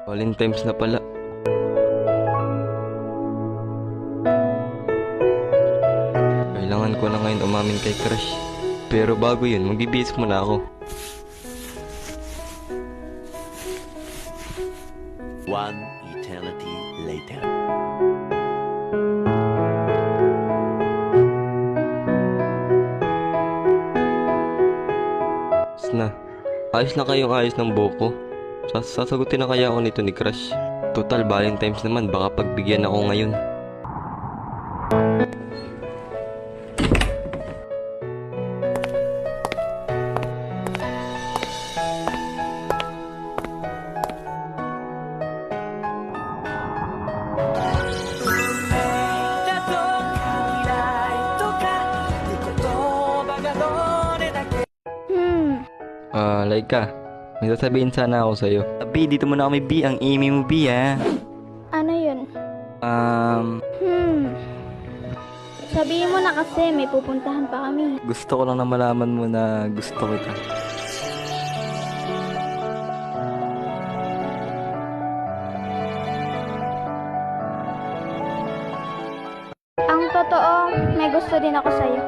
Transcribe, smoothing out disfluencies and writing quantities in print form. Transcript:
Valentine's na pala. Kailangan ko na ngayon umamin kay crush. Pero bago yun, magbibihis muna ako. One eternity later. Na, ayos na kayong ayos ng buhok ko. Sasagutin na kaya ako nito ni crush. Total Valentine's naman, baka pagbigyan ako ngayon. Laika, may sasabihin sana ako sa'yo. B, dito muna kami B, ang imi mo B, ha? Ano yun? Sabihin mo na kasi, may pupuntahan pa kami. Gusto ko lang na malaman mo na gusto kita. Ang totoo, may gusto din ako sa'yo.